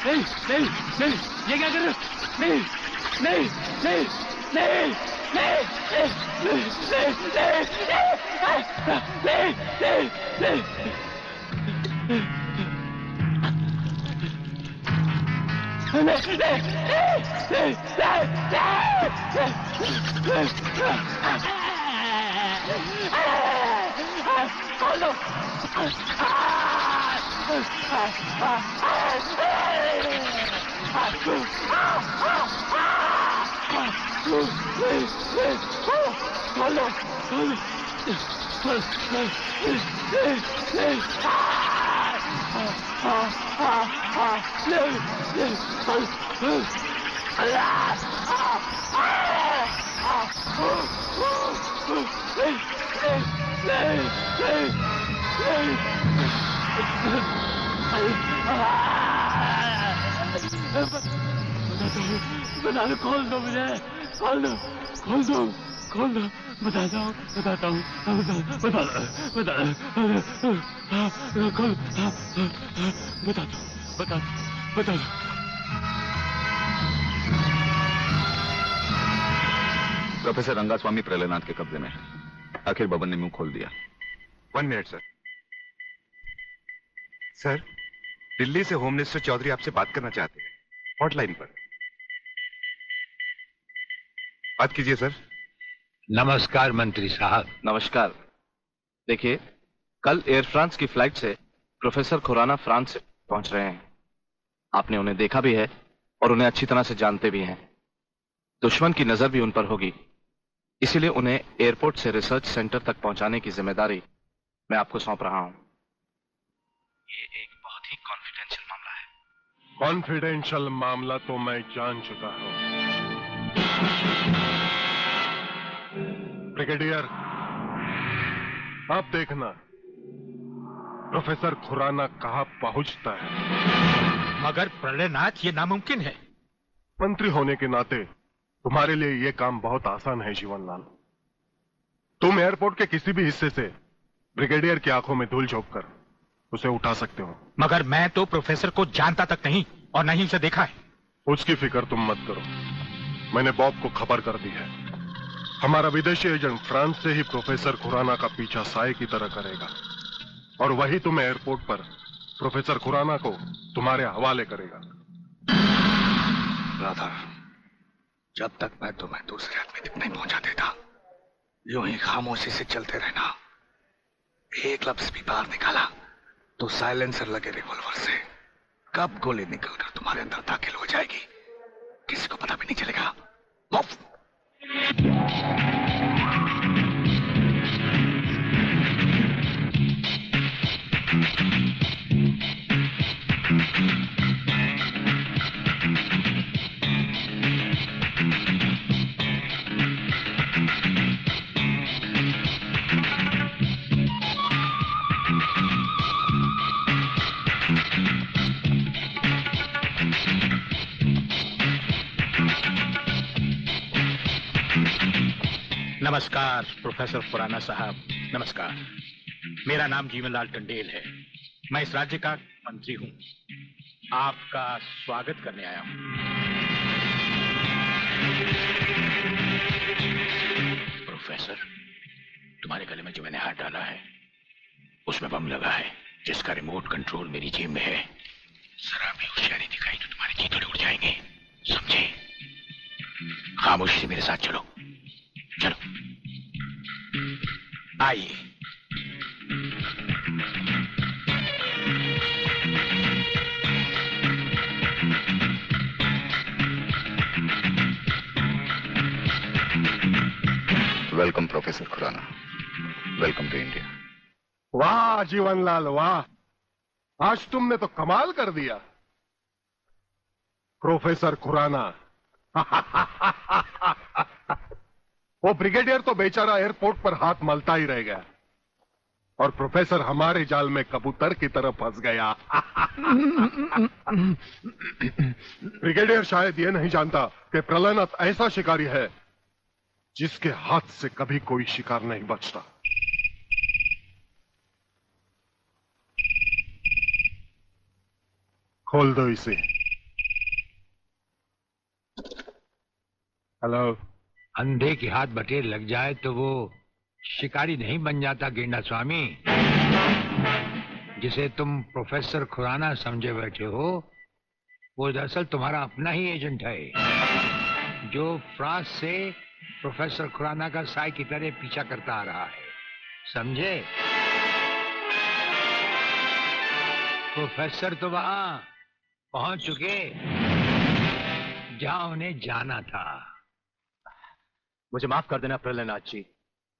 नहीं नहीं नहीं, ये क्या कर रहे हो? नहीं नहीं नहीं नहीं नहीं नहीं नहीं नहीं बता दो, खोल दो मुझे, खोल दो, खोल दो, खोल दो, बताता हूँ, बताता हूँ, बता दो, बता दो, खोल, बता दो, बता दो, बता दो। प्रोफेसर रंगास्वामी प्रलयनाथ के कब्जे में है। आखिर बबन ने मुंह खोल दिया। 1 मिनट सर। सर, दिल्ली से होम मिनिस्टर चौधरी आपसे बात करना चाहते हैं, हॉटलाइन पर। बात कीजिए सर। नमस्कार मंत्री साहब। नमस्कार। देखिए, कल एयर फ्रांस की फ्लाइट से प्रोफेसर खुराना फ्रांस से पहुंच रहे हैं। आपने उन्हें देखा भी है और उन्हें अच्छी तरह से जानते भी हैं। दुश्मन की नजर भी उन पर होगी, इसीलिए उन्हें एयरपोर्ट से रिसर्च सेंटर तक पहुंचाने की जिम्मेदारी मैं आपको सौंप रहा हूं। ये एक बहुत ही कॉन्फिडेंशियल मामला है। कॉन्फिडेंशियल मामला तो मैं जान चुका हूं। ब्रिगेडियर, आप देखना प्रोफेसर खुराना कहां पहुंचता है। मगर प्रलयनाथ, ये नामुमकिन है। मंत्री होने के नाते तुम्हारे लिए यह काम बहुत आसान है जीवनलाल। तुम एयरपोर्ट के किसी भी हिस्से से ब्रिगेडियर की आंखों में धूल झोंककर उसे उठा सकते हो। मगर मैं तो प्रोफेसर को जानता तक नहीं और नहीं उसे देखा है। उसकी फिक्र तुम मत करो, मैंने बॉब को खबर कर दी है। हमारा विदेशी एजेंट फ्रांस से ही प्रोफेसर खुराना का पीछा साए की तरह करेगा और वही तुम्हें एयरपोर्ट पर प्रोफेसर खुराना को तुम्हारे हवाले करेगा। राधा, जब तक मैं तुम्हें दूसरे आदमी तक नहीं पहुंचा देता, यूं ही खामोशी से चलते रहना। एक लफ्ज भी बाहर निकाला तो साइलेंसर लगे रिवॉल्वर से कब गोली निकलकर तुम्हारे अंदर दाखिल हो जाएगी किसी को पता भी नहीं चलेगा। मूव। नमस्कार प्रोफेसर खुराना साहब, नमस्कार। मेरा नाम जीवनलाल टंडेल है। मैं इस राज्य का मंत्री हूं। आपका स्वागत करने आया हूं। प्रोफेसर, तुम्हारे गले में जो मैंने हाथ डाला है उसमें बम लगा है जिसका रिमोट कंट्रोल मेरी जेब में है। जरा भी होशियारी दिखाई तो तुम्हारे चीथड़े उड़ जाएंगे, समझे? खामोशी से मेरे साथ चलो, चलो आइए। Welcome professor Khurana, welcome to India. वाह जीवनलाल वाह, आज तुमने तो कमाल कर दिया प्रोफेसर खुराना। वो ब्रिगेडियर तो बेचारा एयरपोर्ट पर हाथ मलता ही रह गया और प्रोफेसर हमारे जाल में कबूतर की तरह फंस गया। ब्रिगेडियर शायद ये नहीं जानता कि प्रलयनाथ ऐसा शिकारी है जिसके हाथ से कभी कोई शिकार नहीं बचता। खोल दो इसे। हेलो। अंधे के हाथ बटेर लग जाए तो वो शिकारी नहीं बन जाता गेंडा स्वामी। जिसे तुम प्रोफेसर खुराना समझे बैठे हो वो दरअसल तुम्हारा अपना ही एजेंट है, जो फ्रांस से प्रोफेसर खुराना का साई की तरह पीछा करता आ रहा है, समझे? प्रोफेसर तो वहां पहुंच चुके जहां उन्हें जाना था। मुझे माफ कर देना प्रलयनाथ जी,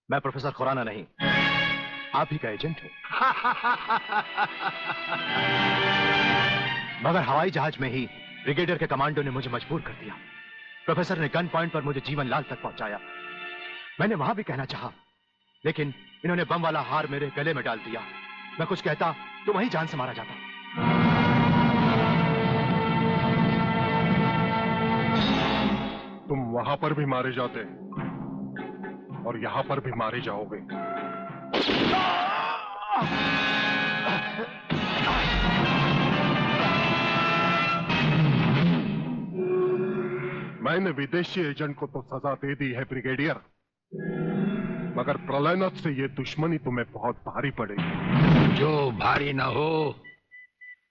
मैं प्रोफेसर खुराना नहीं, आप ही का एजेंट हूं। मगर हवाई जहाज में ही ब्रिगेडियर के कमांडो ने मुझे मजबूर कर दिया। प्रोफेसर ने गन पॉइंट पर मुझे जीवन लाल तक पहुंचाया। मैंने वहां भी कहना चाहा, लेकिन इन्होंने बम वाला हार मेरे गले में डाल दिया। मैं कुछ कहता तो वहीं जान से मारा जाता। तुम वहां पर भी मारे जाते और यहां पर भी मारे जाओगे। मैंने विदेशी एजेंट को तो सजा दे दी है ब्रिगेडियर, मगर प्रलयनाथ से ये दुश्मनी तुम्हें बहुत भारी पड़ेगी। जो भारी ना हो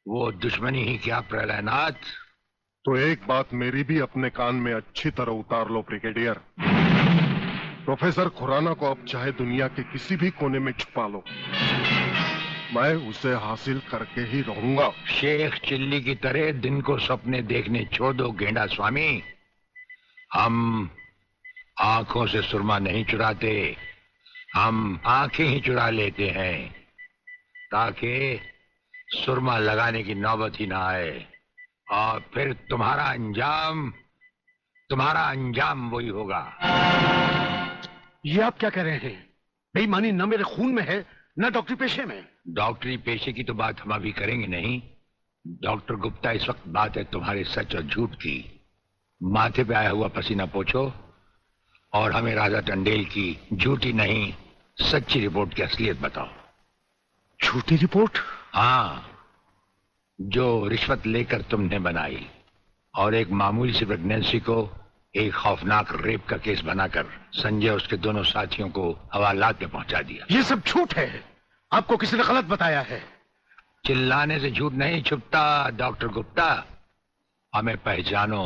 वो दुश्मनी ही क्या प्रलयनाथ। तो एक बात मेरी भी अपने कान में अच्छी तरह उतार लो ब्रिगेडियर। प्रोफेसर खुराना को अब चाहे दुनिया के किसी भी कोने में छुपा लो, मैं उसे हासिल करके ही रहूंगा। शेख चिल्ली की तरह दिन को सपने देखने छोड़ दो गेंडा स्वामी। हम आंखों से सुरमा नहीं चुराते, हम आंखें ही चुरा लेते हैं ताकि सुरमा लगाने की नौबत ही ना आए, और फिर तुम्हारा अंजाम वही होगा। ये आप क्या कह रहे हैं? बेईमानी न मेरे खून में है न डॉक्टरी पेशे में। डॉक्टरी पेशे की तो बात हम अभी करेंगे नहीं। डॉक्टर गुप्ता, इस वक्त बात है तुम्हारे सच और झूठ की। माथे पे आया हुआ पसीना पोछो और हमें राजा टंडेल की झूठी नहीं सच्ची रिपोर्ट की असलियत बताओ। झूठी रिपोर्ट? हाँ, जो रिश्वत लेकर तुमने बनाई और एक मामूली सी प्रेगनेंसी को एक खौफनाक रेप का केस बनाकर संजय और उसके दोनों साथियों को हवालात में पहुंचा दिया। ये सब झूठ है, आपको किसी ने गलत बताया है। चिल्लाने से झूठ नहीं छुपता डॉक्टर गुप्ता। हमें पहचानो,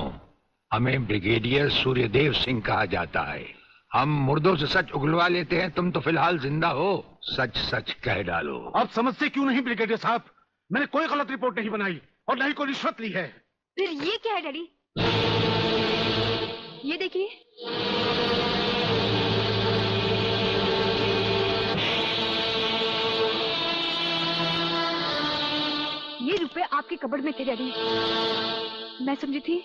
हमें ब्रिगेडियर सूर्यदेव सिंह कहा जाता है। हम मुर्दों से सच उगलवा लेते हैं, तुम तो फिलहाल जिंदा हो, सच सच कह डालो। आप समझते क्यों नहीं ब्रिगेडियर साहब? मैंने कोई गलत रिपोर्ट नहीं बनाई और न ही कोई रिश्वत ली है। फिर ये क्या है डैडी? ये देखिए, ये रुपए आपके कबड़ में थे डैडी। मैं समझी थी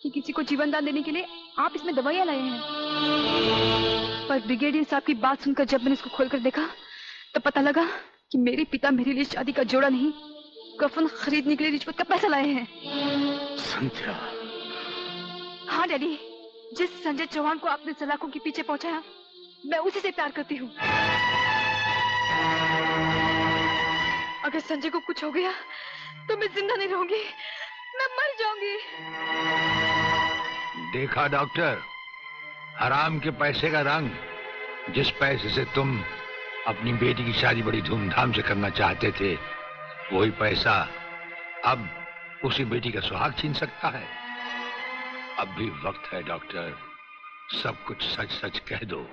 कि किसी को जीवन दान देने के लिए आप इसमें दवाइयां लाए हैं, पर ब्रिगेडियर साहब की बात सुनकर जब मैंने इसको खोलकर देखा तो पता लगा कि मेरे पिता मेरे लिए शादी का जोड़ा नहीं, कफन खरीदने के लिए रिश्वत का पैसा लाए हैं। संध्या। हाँ डैडी, जिस संजय चौहान को आपने सलाखों के पीछे पहुंचाया, मैं उसी से प्यार करती हूँ। अगर संजय को कुछ हो गया तो मैं जिंदा नहीं रहूंगी, मैं मर जाऊंगी। देखा डॉक्टर, हराम के पैसे का रंग। जिस पैसे से तुम अपनी बेटी की शादी बड़ी धूमधाम से करना चाहते थे, वही पैसा अब उसी बेटी का सुहाग छीन सकता है। अब भी वक्त है डॉक्टर, सब कुछ सच सच कह दो।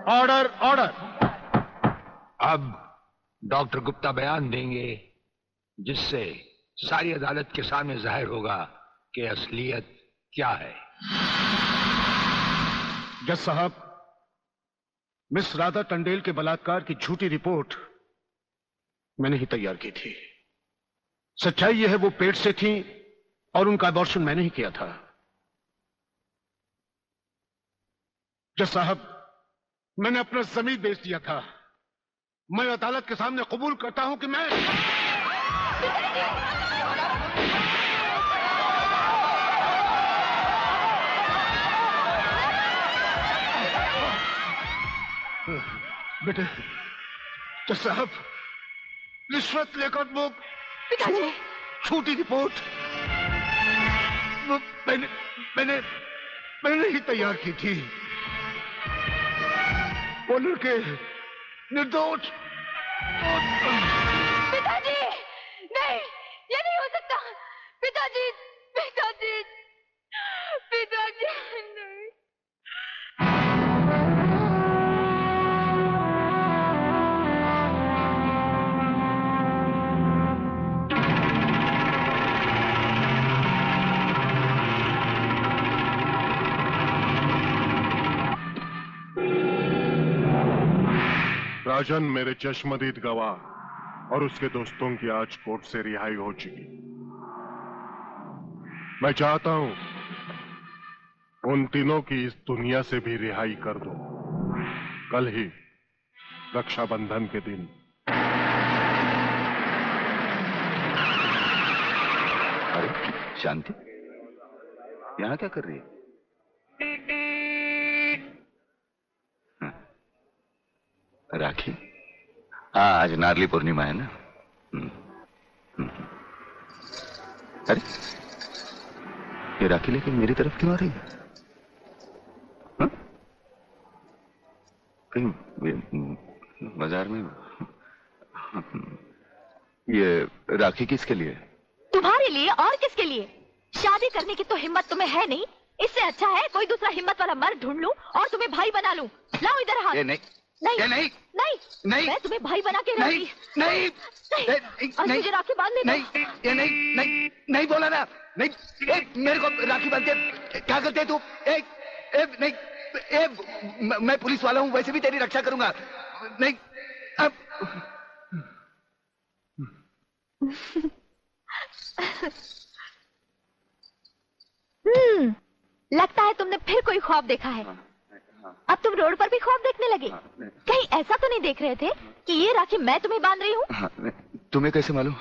Order order. अब डॉक्टर गुप्ता बयान देंगे जिससे सारी अदालत के सामने जाहिर होगा कि असलियत क्या है। जज साहब, मिस राधा टंडेल के बलात्कार की झूठी रिपोर्ट मैंने ही तैयार की थी। सच्चाई यह है वो पेट से थी और उनका अबॉर्शन मैंने ही किया था। जज साहब, मैंने अपना जमीन बेच दिया था। मैं अदालत के सामने कबूल करता हूं कि मैं बेटे, जज साहब, रिश्वत लेकर वो पिताजी, छोटी रिपोर्ट वो मैंने ही तैयार की थी। वो लड़के निर्दोष। पिताजी, नहीं, ये नहीं हो सकता। पिताजी, पिताजी, पिताजी, नहीं। राजन मेरे चश्मदीद गवाह और उसके दोस्तों की आज कोर्ट से रिहाई हो चुकी। मैं चाहता हूं उन तीनों की इस दुनिया से भी रिहाई कर दो। कल ही रक्षाबंधन के दिन। अरे शांति, यहां क्या कर रही है? राखी? हाँ, आज नारली पूर्णिमा है ना। अरे ये राखी लेके मेरी तरफ क्यों आ रही है? हाँ? कहीं बाजार में ये राखी किसके लिए? तुम्हारे लिए और किसके लिए? शादी करने की तो हिम्मत तुम्हें है नहीं। इससे अच्छा है कोई दूसरा हिम्मत वाला मर्द ढूंढ लूं और तुम्हें भाई बना लूं। लाओ इधर हाथ। ये नहीं, नहीं, ये नहीं, नहीं, नहीं, मैं तुम्हें भाई बना के नहीं, रहूंगी। नहीं, और मुझे राखी बांधने दो। नहीं, ये नहीं, नहीं, नहीं बोला ना। नहीं, मेरे को राखी बांधते क्या करते तू? नहीं, मैं पुलिस वाला हूँ, वैसे भी तेरी रक्षा करूंगा। नहीं, अब लगता है तुमने फिर कोई ख्वाब देखा है। अब तुम रोड पर भी ख्वाब देखने लगे। कहीं ऐसा तो नहीं देख रहे थे कि ये राखी मैं तुम्हें बांध रही हूँ? तुम्हें कैसे मालूम?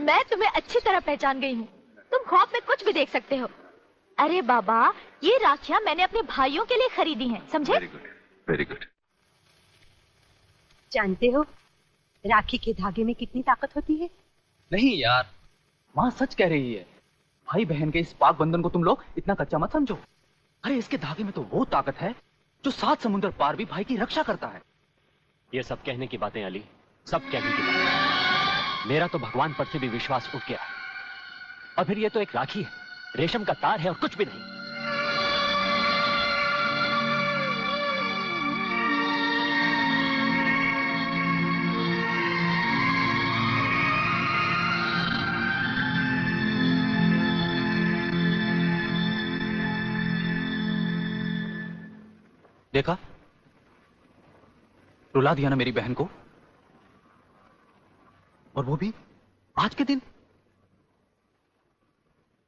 मैं तुम्हें अच्छी तरह पहचान गई हूँ। तुम ख्वाब में कुछ भी देख सकते हो। अरे बाबा, ये राखियाँ मैंने अपने भाइयों के लिए खरीदी हैं, समझे? Very good, very good. जानते हो राखी के धागे में कितनी ताकत होती है? नहीं यार, माँ सच कह रही है। भाई बहन के इस पाक बंधन को तुम लोग इतना कच्चा मत समझो। अरे इसके धागे में तो वो ताकत है जो 7 समुद्र पार भी भाई की रक्षा करता है। ये सब कहने की बातें अली, सब कहने की बातें। मेरा तो भगवान पर से भी विश्वास उठ गया है। और फिर ये तो एक राखी है, रेशम का तार है और कुछ भी नहीं। देखा, रुला दिया ना मेरी बहन को, और वो भी आज के दिन।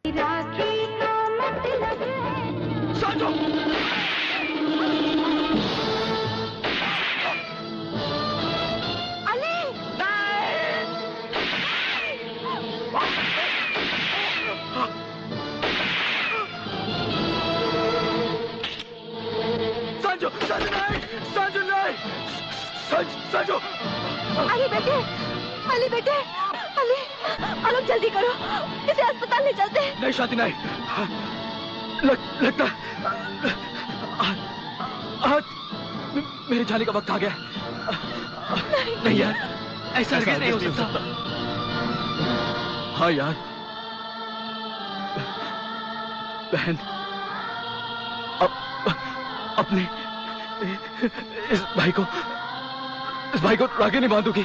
राखी का मतलब अली, संजू! अली बेटे, अली बेटे, अली, अली जल्दी करो, इसे अस्पताल ले चलते हैं। नहीं शांति, नहीं। लगता आज मेरे जाने का वक्त आ गया। नहीं यार, ऐसा नहीं हो सकता। हाँ यार, बहन अपने इस भाई को राखी नहीं बांधूगी।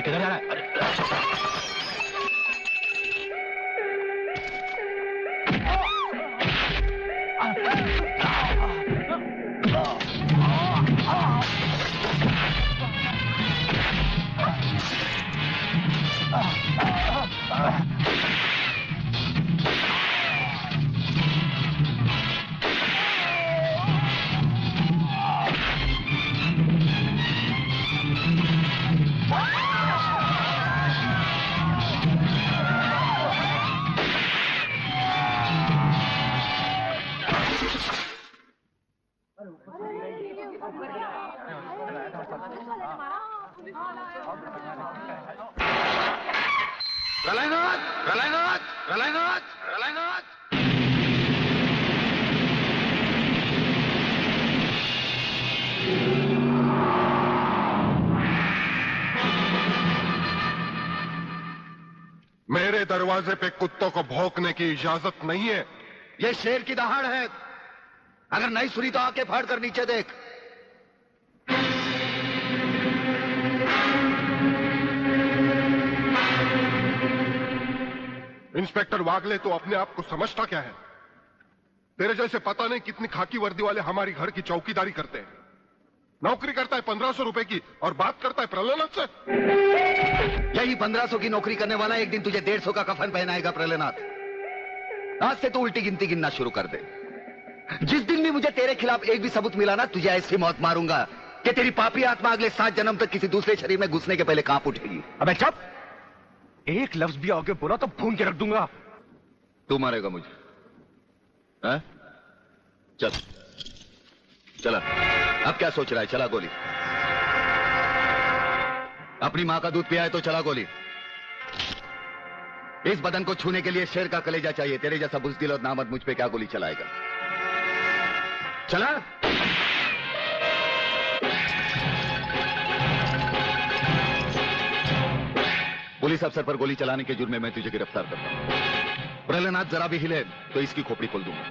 किधर जा रहा है? मेरे दरवाजे पे कुत्तों को भौंकने की इजाजत नहीं है। ये शेर की दहाड़ है। अगर नहीं सुनी तो आके फाड़ कर नीचे देख। इंस्पेक्टर वागले तो अपने आप को समझता क्या है? तेरे जैसे पता नहीं कितनी खाकी वर्दी वाले हमारी घर की चौकीदारी करते हैं। नौकरी करता है 1500 रुपए की और बात करता है प्रलयनाथ से। यही 1500 की नौकरी करने वाला एक दिन तुझे 150 का कफन पहनाएगा प्रलयनाथ। आज से तू उल्टी गिनती गिनना शुरू कर दे। जिस दिन भी मुझे तेरे खिलाफ एक भी सबूत मिला ना, तुझे ऐसी मौत मारूंगा कि तेरी पापी आत्मा अगले 7 जन्म तक किसी दूसरे शरीर में घुसने के पहले कांप उठेगी। अबे चुप! एक लफ्ज भी आगे बोला तो भून के रख दूंगा। तू मारेगा मुझे? है? चल चला। अब क्या सोच रहा है? चला गोली। अपनी मां का दूध पिया है तो चला गोली। इस बदन को छूने के लिए शेर का कलेजा चाहिए। तेरे जैसा बुज़दिल और नामर्द मुझ पे क्या गोली चलाएगा? चला। पुलिस अफसर पर गोली चलाने के जुर्म में मैं तुझे गिरफ्तार करता हूं। प्रलयनाथ जरा भी हिले तो इसकी खोपड़ी खोल दूंगा।